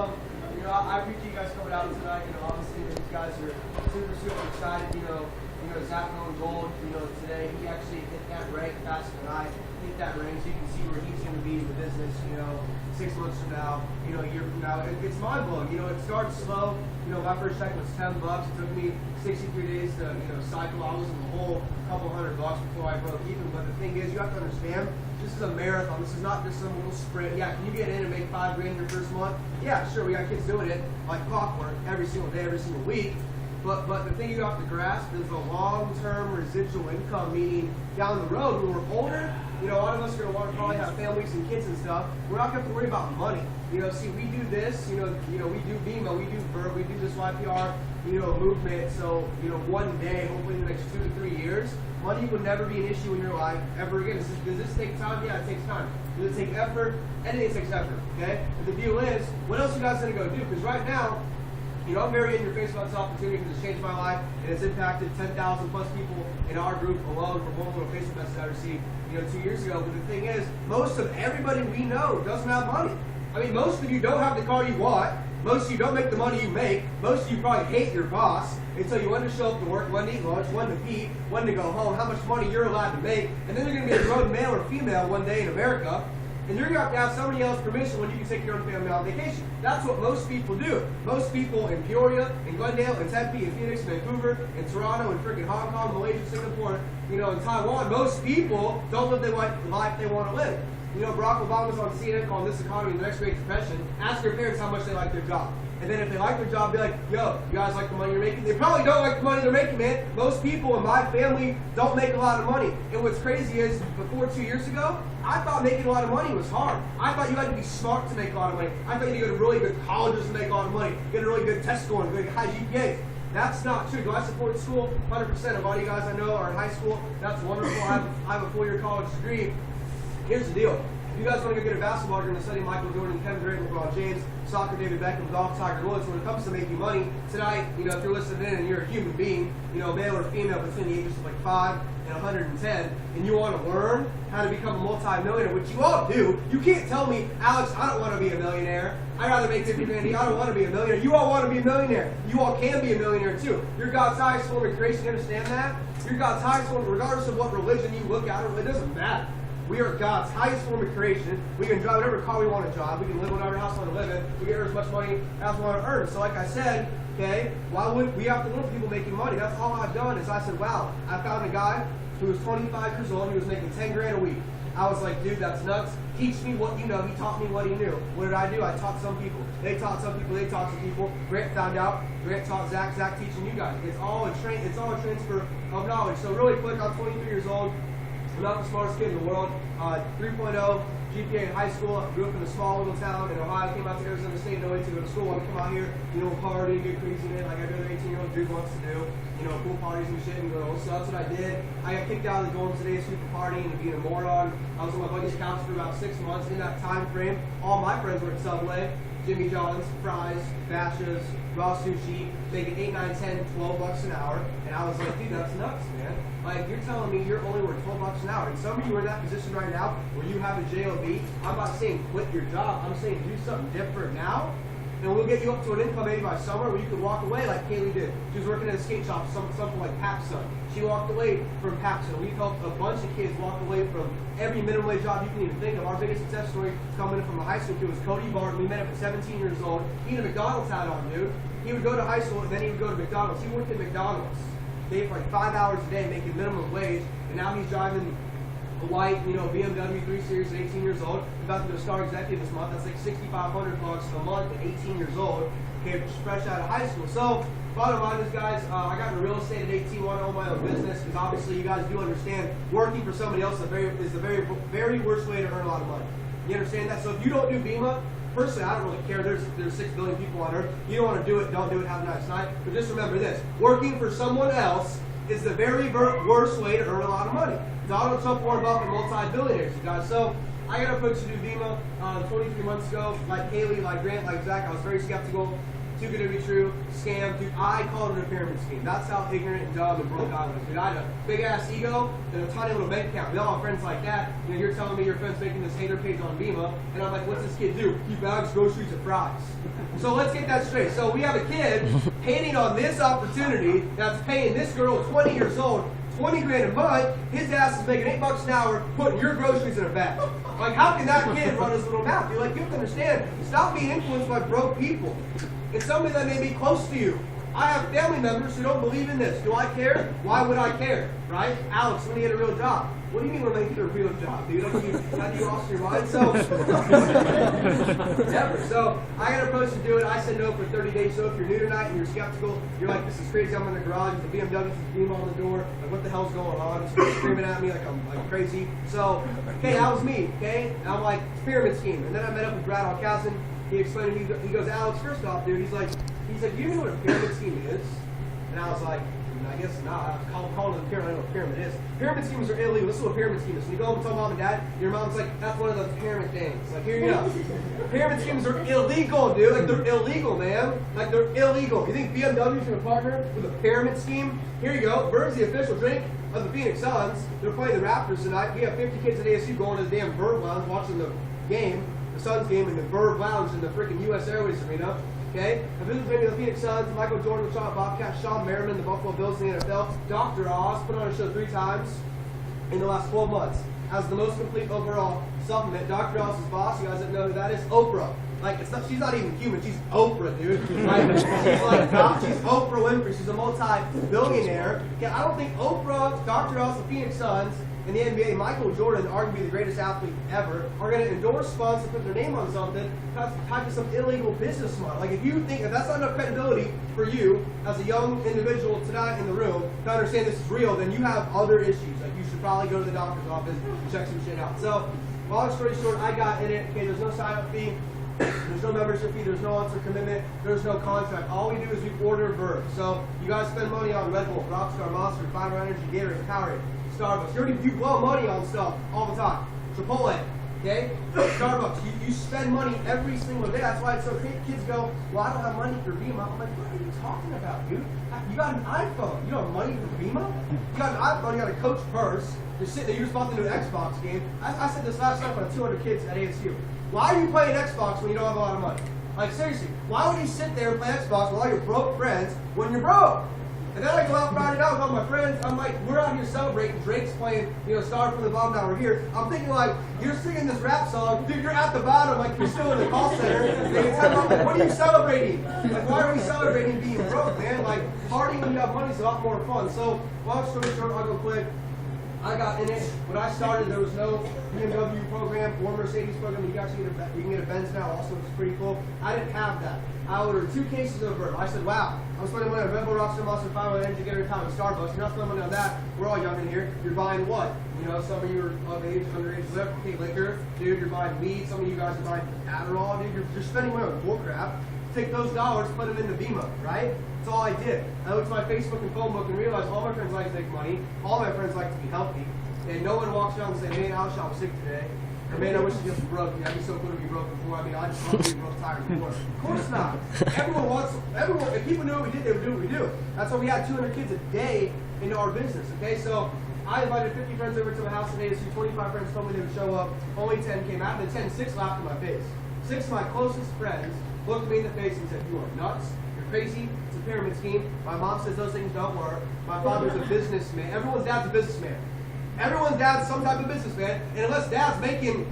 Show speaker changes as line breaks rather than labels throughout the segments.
I appreciate you guys coming out tonight. Obviously these guys are super excited. Zach going gold. Today he actually hit that rank faster than I hit that rank, so you can see where he's going to be in the business. 6 months from now, a year from now. It's mind blowing. It starts slow. My first check was $10. It took me 63 days to cycle. I was in the hole a couple $100 before I broke even. But the thing is, you have to understand, this is a marathon. This is not just some little sprint. Yeah, can you get in and make $5 grand your first month? Yeah, sure. We got kids doing it like clockwork every single day, every single week. But the thing you have to grasp is the long-term residual income, meaning down the road when we're older, a lot of us are going to want to probably have families and kids and stuff. We're not going to have to worry about money. See, we do this, we do Vemma, we do Verb, we do this YPR, movement. So, one day, hopefully in the next 2 to 3 years, money would never be an issue in your life ever again. Does this take time? Yeah, it takes time. Does it take effort? Anything takes effort, okay? But the deal is, what else you guys going to go do? Because right now, I'm very in your face about this opportunity because it's changed my life and it's impacted 10,000 plus people in our group alone from one little Facebook message I received, 2 years ago. But the thing is, most of everybody we know doesn't have money. I mean, most of you don't have the car you want. Most of you don't make the money you make. Most of you probably hate your boss until you want to show up to work, when to eat lunch, when to eat, when to go home, how much money you're allowed to make. And then you're going to be a grown male or female one day in America. And you're going to have somebody else's permission when you can take your own family on vacation. That's what most people do. Most people in Peoria, in Glendale, in Tempe, in Phoenix, Vancouver, in Toronto, in freaking Hong Kong, Malaysia, Singapore, in Taiwan, most people don't live the life they want to live. Barack Obama's on CNN calling this economy the next Great Depression. Ask your parents how much they like their job. And then if they like their job, be like, yo, you guys like the money you're making? They probably don't like the money they're making, man. Most people in my family don't make a lot of money. And what's crazy is, before 2 years ago, I thought making a lot of money was hard. I thought you had to be smart to make a lot of money. I thought you had to go to really good colleges to make a lot of money, get a really good test score and good high GPAs. That's not true. Do I support school? 100%. Of all you guys I know are in high school. That's wonderful. I have a 4-year college degree. Here's the deal. If you guys want to go get a basketball, you're going to study Michael Jordan, Kevin Durant, LeBron James, soccer, David Beckham, golf, Tiger Woods. When it comes to making money, tonight, if you're listening in and you're a human being, male or female between the ages of like 5 and 110, and you want to learn how to become a multi-millionaire, which you all do, you can't tell me, Alex, I don't want to be a millionaire. I'd rather make 50 grand. I don't want to be a millionaire. You all want to be a millionaire. You all can be a millionaire too. You're God's highest form of creation. You understand that? You're God's highest form, regardless of what religion you look at, it doesn't matter. We are God's highest form of creation. We can drive whatever car we want to drive. We can live in whatever house we want to live in. We can earn as much money as we want to earn. So like I said, okay, why would we have to look at people making money? That's all I've done is I said, wow, I found a guy who was 25 years old. He was making 10 grand a week. I was like, dude, that's nuts. Teach me what you know. He taught me what he knew. What did I do? I taught some people. They taught some people. They taught some people. Grant found out. Grant taught Zach. Zach teaching you guys. It's all a transfer of knowledge. So really quick, I'm 23 years old. I'm not the smartest kid in the world. 3.0 GPA in high school. I grew up in a small little town in Ohio. Came out to Arizona State, no way to go to school. I come out here, party, get crazy in it, like every other 18-year-old dude wants to do. Cool parties and shit and girls. So that's what I did. I got kicked out of the dorm today, super partying and being a moron. I was on my buddy's couch for about 6 months. In that time frame, all my friends were at Subway, Jimmy John's, fries, Bashas, raw sushi, making 8, 9, 10, 12 bucks an hour. And I was like, dude, that's nuts, man. Like, you're telling me you're only worth 12 bucks an hour. And some of you are in that position right now where you have a job. I'm not saying quit your job. I'm saying do something different now. And we'll get you up to an income maybe by summer where you can walk away like Kaylee did. She was working at a skate shop, something like PacSun. She walked away from PacSun. We've helped a bunch of kids walk away from every minimum wage job you can even think of. Our biggest success story coming from a high school kid was Cody Barton. We met him at 17 years old. He had a McDonald's hat on, dude. He would go to high school and then he would go to McDonald's. He worked at McDonald's. Paid for like 5 hours a day making minimum wage. And now he's driving a white, BMW 3 Series at 18 years old. About to be a star executive this month. That's like $6,500 a month at 18 years old. Okay, fresh out of high school. So, bottom line is, guys, I got into real estate at 18, want to own my own business, because obviously you guys do understand working for somebody else is the very worst way to earn a lot of money. You understand that? So if you don't do Vemma, personally, I don't really care. There's 6 billion people on earth. You don't want to do it, don't do it, have a nice night. But just remember this. Working for someone else is the very worst way to earn a lot of money. Donald Trump, Warren Buffett, multi-billionaires, you guys. So I got approached to do Vemma 23 months ago. Like Haley, like Grant, like Zach, I was very skeptical. too good to be true, scam, dude. I called it a pyramid scheme. That's how ignorant and dumb and broke I was. Dude, I had a big ass ego and a tiny little bank account. We all have friends like that. You know, you're telling me your friend's making this hater page on Vemma, and I'm like, what's this kid do? He bags groceries and fries. So let's get that straight. So we have a kid hating on this opportunity that's paying this girl 20 years old 20 grand a month. His ass is making $8 an hour putting your groceries in a bag. Like, how can that kid run his little mouth? You're like, you have to understand, stop being influenced by broke people. It's somebody that may be close to you. I have family members who don't believe in this. Do I care? Why would I care? Right? Alex, when he had a real job. What do you mean when they get a real job, dude? How do you lost your mind? So, never. So, I got approached to do it. I said no for 30 days. So, if you're new tonight and you're skeptical, you're like, this is crazy. I'm in the garage. There's a BMW with a beam on the door. Like, what the hell's going on? He's screaming at me like I'm like crazy. So, okay, that was me. Okay? And I'm like, it's a pyramid scheme. And then I met up with Brad Alcazin. He explained it. He goes, Alex, first off, dude, he's like, do you know what a pyramid scheme is? And I was like, I guess not. I was calling it a pyramid. I don't know what a pyramid is. Pyramid schemes are illegal. This is what a pyramid scheme is. So you go home and tell mom and dad, your mom's like, that's one of those pyramid things. Like, here you go. Pyramid schemes are illegal, dude. Like, they're illegal, man. Like, they're illegal. You think BMW's going to partner with a pyramid scheme? Here you go. Bird's the official drink of the Phoenix Suns. They're playing the Raptors tonight. We have 50 kids at ASU going to the damn Bird Lounge watching the game, the Suns game, in the Bird Lounge in the freaking U.S. Airways Arena. Okay? I've been with the Phoenix Suns, Michael Jordan, the Bobcats, Sean Merriman, the Buffalo Bills in the NFL. Dr. Oz put on a show 3 times in the last 12 months as the most complete overall supplement. Dr. Oz's boss, you guys that know who that is, Oprah. Like, it's not, she's not even human. She's Oprah, dude. Right? She's like, she's Oprah Winfrey. She's a multi-billionaire. Okay, I don't think Oprah, Dr. Oz, the Phoenix Suns, in the NBA, Michael Jordan, arguably the greatest athlete ever, are going to endorse, sponsor, put their name on something, tied to some illegal business model. Like, if that's not enough credibility for you as a young individual tonight in the room to understand this is real, then you have other issues. Like, you should probably go to the doctor's office and check some shit out. So, long story short, I got in it. Okay, there's no sign-up fee. There's no membership fee. There's no answer commitment. There's no contract. All we do is we order verbs. So, you guys spend money on Red Bull, Rockstar, Monster, Fiber Energy, Gatorade, Powerade, Starbucks. You blow money on stuff all the time. Chipotle, okay? Starbucks. You spend money every single day. That's why it's so great. Kids go, well, I don't have money for Vemma. I'm like, what are you talking about, dude? You got an iPhone. You don't have money for Vemma? You got an iPhone. You got a Coach purse. You're sitting there. You're just about to do an Xbox game. I said this last night with 200 kids at ASU. Why are you playing Xbox when you don't have a lot of money? Like, seriously, why would you sit there and play Xbox with all your broke friends when you're broke? And then I go out Friday night with all my friends. I'm like, we're out here celebrating. Drake's playing, Star from the Bomb. Now we're here. I'm thinking like, you're singing this rap song, dude. You're at the bottom, like you're still in the call center. And you tell me, like, what are you celebrating? Like, why are we celebrating being broke, man? Like, partying when you have money is a lot more fun. So, long story short, I'll go quick. I got in it. When I started, there was no BMW program or Mercedes program. You can get a Benz now also, which is pretty cool. I didn't have that. I ordered 2 cases of Verb. I said, wow, I'm spending money on Red Bull, Rockstar, Monster, Fiber Energy, Gatorade, time at Starbucks. You're not spending money on that. We're all young in here. You're buying what? Some of you are of age, underage, whatever. Okay, liquor. Dude, you're buying weed. Some of you guys are buying Adderall. Dude, you're spending money on bullcrap. Take those dollars, put them into Vemma, right? That's all I did. I looked at my Facebook and phone book and realized all my friends like to make money. All my friends like to be healthy. And no one walks around and says, man, Alex, I'm sick today. Or, man, I wish I just broke. I'd be so good to be broke before. I mean, I just want to be broke tired before. Of course not. If people knew what we did, they would do what we do. That's why we had 200 kids a day into our business, okay? So I invited 50 friends over to my house today to see 25 friends told me they would show up. Only 10 came out, and the 10, 6 laughed in my face. 6 of my closest friends looked me in the face and said, you are nuts. You're crazy. It's a pyramid scheme. My mom says those things don't work. My father's a businessman. Everyone's dad's a businessman. Everyone's dad's some type of businessman, and unless dad's making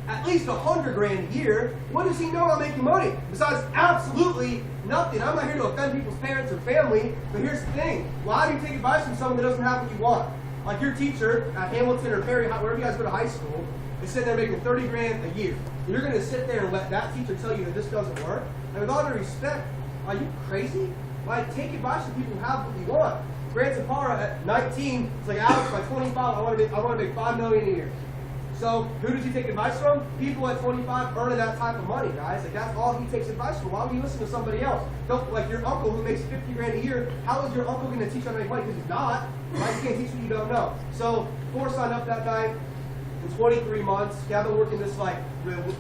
at least 100 grand a year, what does he know about making money? Besides absolutely nothing. I'm not here to offend people's parents or family, but here's the thing. Why do you take advice from someone that doesn't have what you want? Like your teacher at Hamilton or Perry, wherever you guys go to high school, is sitting there making 30 grand a year. You're going to sit there and let that teacher tell you that this doesn't work? And with all due respect, are you crazy? Like, take advice from people who have what you want. Grant Zapara at 19, it's like, Alex, by 25, I want to make $5 million a year. So, who did you take advice from? People at 25 earning that type of money, guys. Like, that's all he takes advice from. Why would you listen to somebody else? Like your uncle who makes 50 grand a year, how is your uncle going to teach you how to make money? Because he's not. Right? You can't teach what you don't know. So, 4 signed up that night. In 23 months, yeah, I've been working this like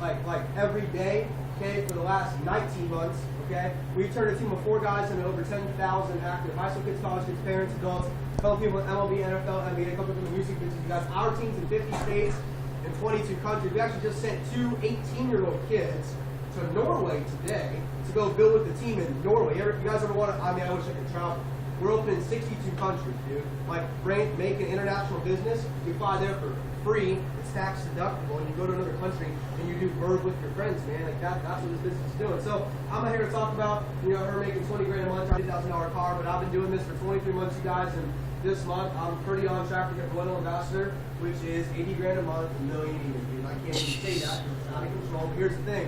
like every day, okay, for the last 19 months, okay? We've turned a team of 4 guys into over 10,000 active high school kids, college kids, parents, adults, a couple people in MLB, NFL, NBA, a couple people in the music business. You guys, our team's in 50 states and 22 countries. We actually just sent 2 18-year-old kids to Norway today to go build with the team in Norway. You guys ever want to, I mean, I wish I could travel. We're open in 62 countries, dude. Like, make an international business, you fly there for free, it's tax deductible, and you go to another country and you do bird with your friends, man. Like, that's what this business is doing. So, I'm not here to talk about, her making 20 grand a month, $20,000 car, but I've been doing this for 23 months, you guys, and this month, I'm pretty on track to get Royal Ambassador, which is 80 grand a month, $1 million a year, dude. I can't even say that, it's out of control. Here's the thing.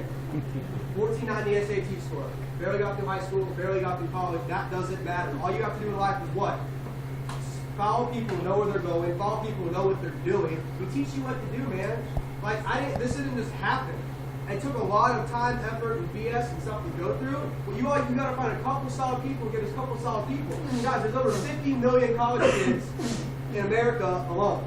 1490 SAT score. Barely got through high school, barely got through college. That doesn't matter. All you have to do in life is what? Follow people who know where they're going. Follow people who know what they're doing. We teach you what to do, man. Like, this didn't just happen. It took a lot of time, effort, and BS and stuff to go through. But you got to find a couple solid people and get us a couple solid people. Guys, there's over 50 million college kids in America alone.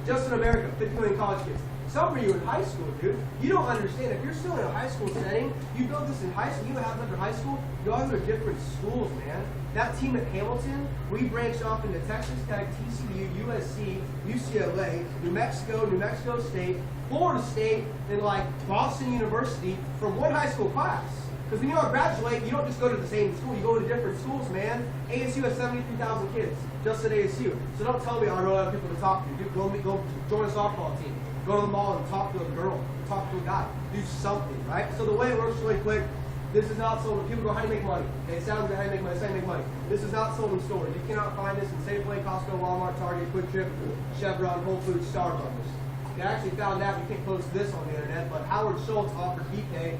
Just in America, 50 million college kids. Some of you in high school, dude, you don't understand. If you're still in a high school setting, you build this in high school, you have after high school, you all go to different schools, man. That team at Hamilton, we branched off into Texas Tech, TCU, USC, UCLA, New Mexico State, Florida State, and like Boston University from one high school class. Because when you all graduate, you don't just go to the same school, you go to different schools, man. ASU has 73,000 kids, just at ASU. So don't tell me I don't have people to talk to. Dude, go join a softball team. Go to the mall and talk to a girl, talk to a guy, do something, right? So the way it works really quick, this is not sold. People go, how do you make money? Okay, it sounds good, how do you make money? It's how you make money. This is not sold in stores. You cannot find this in Safeway, Costco, Walmart, Target, Quick Trip, Chevron, Whole Foods, Starbucks. They actually found out you can't post this on the internet, but Howard Schultz offered BK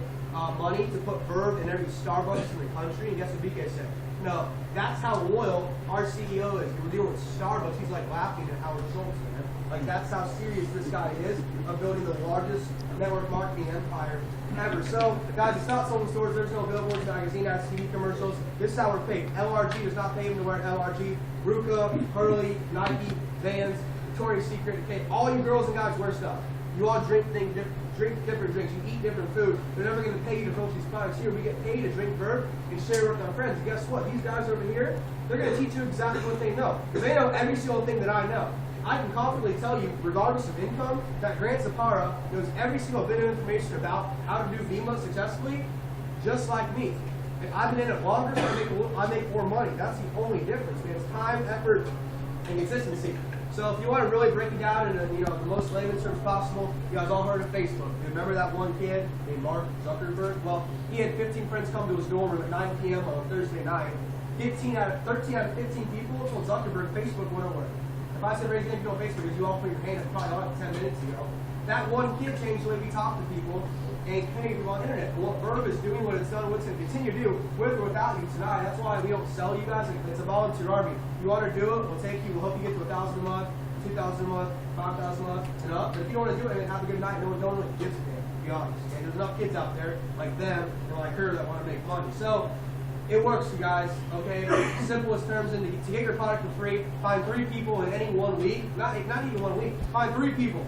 money to put Verb in every Starbucks in the country, and guess what BK said? No, that's how loyal our CEO is. We're dealing with Starbucks. He's like laughing at Howard Schultz, man. Like, that's how serious this guy is of building the largest network marketing empire ever. So, guys, it's not sold in stores. There's no billboards, magazine ads, TV commercials. This is how we're paid. LRG does not pay him to wear LRG. Ruka, Hurley, Nike, Vans, Victoria's Secret. Okay, all you girls and guys wear stuff. You all drink different drinks. You eat different food. They're never going to pay you to post these products here. We get paid to drink Verb and share it with our friends. And guess what? These guys over here, they're going to teach you exactly what they know. They know every single thing that I know. I can confidently tell you, regardless of income, that Grant Zapara knows every single bit of information about how to do Vemma successfully, just like me. If I've been in it longer, so I make more money. That's the only difference, man. It's time, effort, and consistency. So if you want to really break it down in the most layman's terms possible, you guys all heard of Facebook. You remember that one kid named Mark Zuckerberg? Well, he had 15 friends come to his dorm room at 9 p.m. on a Thursday night. 13 out of 15 people told Zuckerberg Facebook wouldn't work. If I said raise your hand on Facebook because you all put your hand up probably like 10 minutes ago, that one kid changed the way we talk to people and connect people on the internet. What Verb is doing, what it's done, what's going to continue to do with or without you tonight. That's why we don't sell you guys. It's a volunteer army. You want to do it, we'll take you. We'll help you get to 1,000 a month, 2,000 a month, 5,000 a month, and up. But if you don't want to do it, have a good night. No one don't really gives a damn, to be honest. Okay? There's enough kids out there like them and like her that want to make money. So it works, you guys, okay? Simplest terms, and to get your product for free, find 3 people in any 1 week, not even 1 week, find 3 people.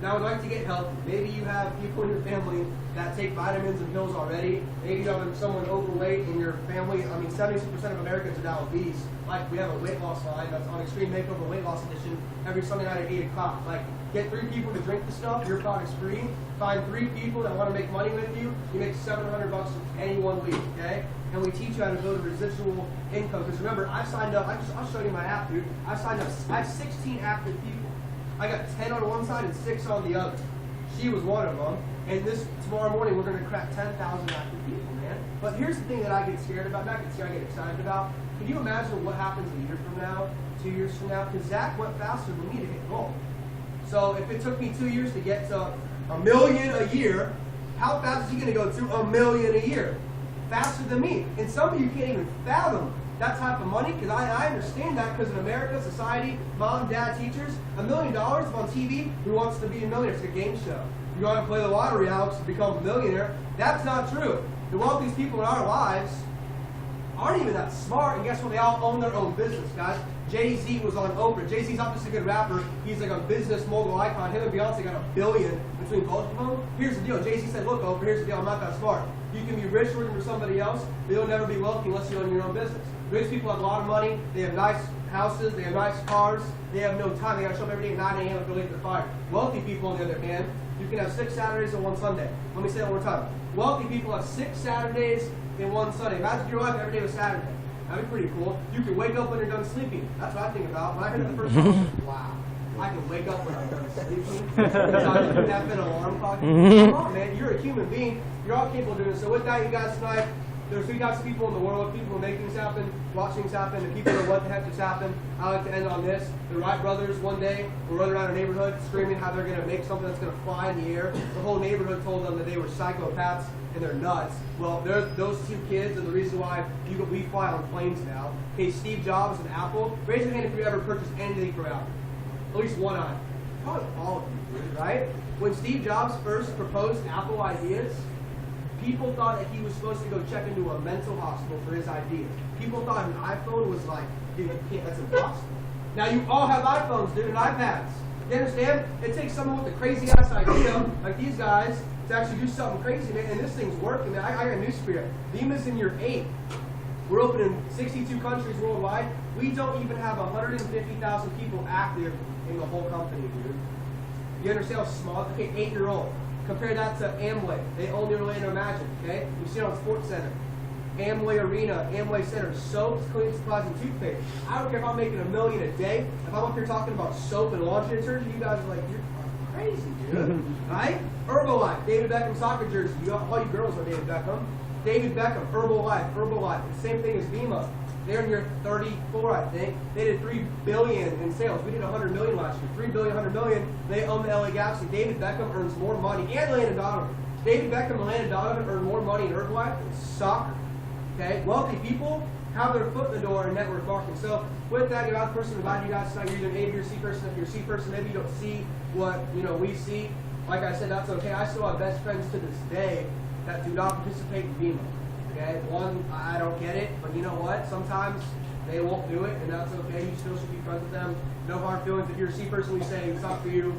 Now, I'd like to get help. Maybe you have people in your family that take vitamins and pills already. Maybe you have someone overweight in your family. I mean, 72% of Americans are now obese. Like, we have a weight loss line that's on Extreme Makeover Weight Loss Edition every Sunday night at 8 o'clock. Like, get 3 people to drink the stuff. Your product's free. Find 3 people that want to make money with you. You make $700 any 1 week, okay? And we teach you how to build a residual income. Because remember, I signed up. I'll show you my app, dude. I signed up. I have 16 active people. I got 10 on one side and 6 on the other. She was one of them. And tomorrow morning, we're going to crack 10,000 active people, man. But here's the thing that I get scared about, not get scared, I get excited about. Can you imagine what happens a year from now, 2 years from now? Because Zach went faster than me to hit goal. So if it took me 2 years to get to $1 million a year, how fast is he going to go to $1 million a year? Faster than me. And some of you can't even fathom that type of money, because I understand that, because in America, society, mom, dad, teachers, $1 million on TV, who wants to be a millionaire? It's a game show. You want to play the lottery, Alex, to become a millionaire. That's not true. The wealthiest people in our lives aren't even that smart, and guess what? They all own their own business, guys. Jay-Z was on Oprah. Jay-Z's not just a good rapper, he's like a business mogul icon. Him and Beyonce got $1 billion between both of them. Here's the deal. Jay-Z said, look, Oprah, here's the deal. I'm not that smart. You can be rich working for somebody else, but you'll never be wealthy unless you own your own business. Rich people have a lot of money. They have nice houses. They have nice cars. They have no time. They got to show up every day at 9 a.m. if they're late to the fire. Wealthy people, on the other hand, you can have 6 Saturdays and 1 Sunday. Let me say that one more time. Wealthy people have 6 Saturdays and 1 Sunday. Imagine if your life every day was Saturday. That'd be pretty cool. You can wake up when you're done sleeping. That's what I think about. When I heard it the first time, I was like, wow. I can wake up when I'm done sleeping. Sometimes you have an alarm clock. Come on, man. You're a human being. You're all capable of doing it. So with that, you guys, tonight, there's 3 types of people in the world. People who make things happen, watch things happen, and people who know what the heck just happened. I like to end on this. The Wright brothers one day were running around a neighborhood screaming how they're going to make something that's going to fly in the air. The whole neighborhood told them that they were psychopaths and they're nuts. Well, those 2 kids are the reason why we fly on planes now. Okay, Steve Jobs and Apple. Raise your hand if you ever purchased anything from Apple. At least one eye. Probably all of you did, right? When Steve Jobs first proposed Apple ideas, people thought that he was supposed to go check into a mental hospital for his ideas. People thought an iPhone was like, dude, that's impossible. Now you all have iPhones, dude, and iPads. You understand? It takes someone with a crazy-ass idea, like these guys, to actually do something crazy, man, and this thing's working. Man, I got news for you. Vemma's in year 8. We're open in 62 countries worldwide. We don't even have 150,000 people active in the whole company, dude. You understand how small? Okay, 8-year-old. Compare that to Amway. They own the Orlando Magic, okay? You see it on Sports Center. Amway Arena, Amway Center, soaps, cleaning supplies, and toothpaste. I don't care if I'm making $1 million a day. If I'm up here talking about soap and laundry detergent, you guys are like, you're crazy, dude. Right? Herbalife, David Beckham soccer jersey. All you girls are David Beckham. David Beckham, Herbalife. The same thing as Vemma. They're in year 34, I think. They did $3 billion in sales. We did $100 million last year. $3 billion, $100 million. They own the LA Galaxy. David Beckham earns more money, and Landon Donovan. David Beckham and Landon Donovan earn more money in Herbalife than soccer. Okay, wealthy people have their foot in the door in network marketing. So with that, you're out the person inviting you guys tonight. You're either an A, B, or C person. If you're a C person, maybe you don't see what we see. Like I said, that's okay. I still have best friends to this day that do not participate in Vemma. Okay, one, I don't get it, but you know what? Sometimes they won't do it, and that's okay. You still should be friends with them. No hard feelings. If you're a C person, we say it's not for you.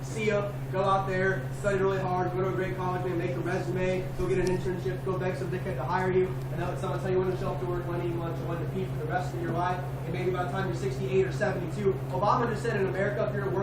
See ya. Go out there, study really hard, go to a great college, man, make a resume, go get an internship, go beg some dickhead to hire you, and that would someone tell you when to show up to work, when to eat lunch, when to pee for the rest of your life, and maybe by the time you're 68 or 72. Obama just said in America, if you're at work,